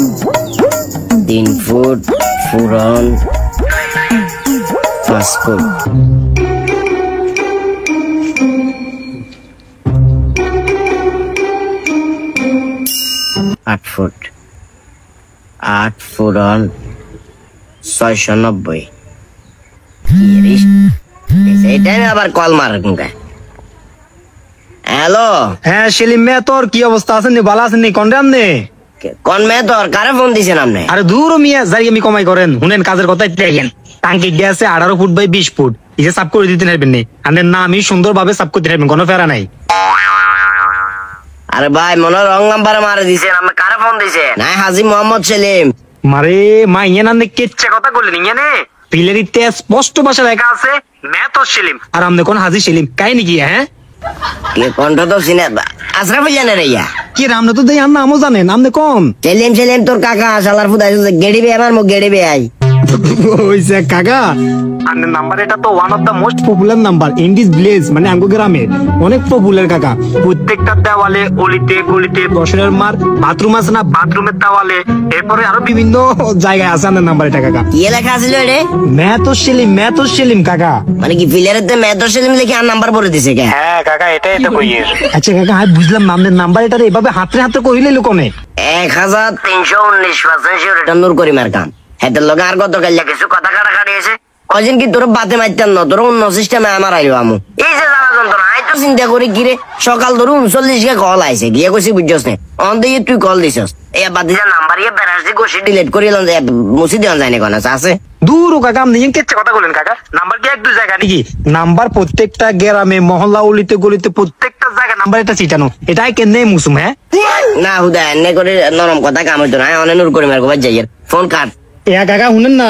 3 foot পুরন 5 foot 8 foot 8 পুরন 690 এইটাই আবার কল মার হ্যালো হ্যাঁ সেলিম মেয়ে তোর কি অবস্থা আছেন নি ভালো আছেন নি কোন আমনে কোন মেয়ে তোর কারে ফোন দিছেন আপনি আরে দূর মিয়া যাই আমি কমাই করেন শুনেন কাজের কথা দেখেন টাঙ্কি গ্যাসে 18 ফুট বাই 20 ফুট ইসে সাফ করে দিতে পারবেন নি আপনার নাম আমি সুন্দরভাবে সাফ করতে পারবেন কোনো ফেরা নাই আরে ভাই মনে রং নাম্বারে মারে দিছেন আপনি কারে ফোন দিছেন না হাজী মোহাম্মদ সেলিম মারে মা ইয়ে নাম কেচ্ছা কথা বললেন ইয়ে নে পিলারিতে স্পষ্ট ভাষা লেখা আছে মেয়ে তোর সেলিম আর আমনে কোন হাজী সেলিম কাই নাকি হ্যাঁ কে কণ্ঠ তো সিনে আশরাফ জানে রে ইয়া কি রামনে তো দেই আর নামও জানেন আমনে কোন সেলিম সেলিম তোর কাকা শালার ফুদাই গেড়ি বে আমার মুখ গেড়ি বে আই ওইসে কাকা আপনার নাম্বার এটা তো one of the most popular number in this village মানে আমগো গ্রামে অনেক পপুলার কাকা প্রত্যেকটা দেওয়ালে অলিতে গলিতে বসের মার বাথরুম আছে না বাথরুমের দেওয়ালে এরপরে আরো বিভিন্ন জায়গায় আছে আপনার নাম্বার এটা কাকা কি লেখা আছিল রে মেতো সেলিম কাকা মানে কি ফিলারেতে মেতো সেলিম লিখে আর নাম্বার পড়ে দিছে কে হ্যাঁ কাকা এটাই তো কইয়ের আচ্ছা কাকা আমি বুঝলাম না আপনার নাম্বার এটা এভাবে হাতে হাতে কইলে লোকনে 1319% এটা নূর করিমের কাম হেতের লগে আর কত গাইলা কিছু কথা কাটাকাটি এসে কয়দিন কি তোর বাতে মারতেন না তোর অন্য সিস্টেমে আমার আইলো আমু এই যে জ্বালা যন্ত্রণা আই তো চিন্তা করি গিরে সকাল ধরু 39 কে কল আইছে গিয়ে কইছি বুঝছস না অন দিয়ে তুই কল দিছস এই বাদিজা নাম্বার ইয়ে বেরাসি কইছি ডিলিট করিলাম যে মুছি দেন যায় না কোন আছে দূর কাকা আপনি কেচ্ছা কথা বলেন কাকা নাম্বার কি এক দুই জায়গা নাকি নাম্বার প্রত্যেকটা গ্রামে মহল্লা অলিতে গলিতে প্রত্যেকটা জায়গা নাম্বার এটা চিটানো এটাই কেনে মুসুম হ্যাঁ না হুদা এনে করে নরম কথা কাম হইতো না অনে নূর করিমের কবার যাইয়ের ফোন কাট এ কাকা শুনেন না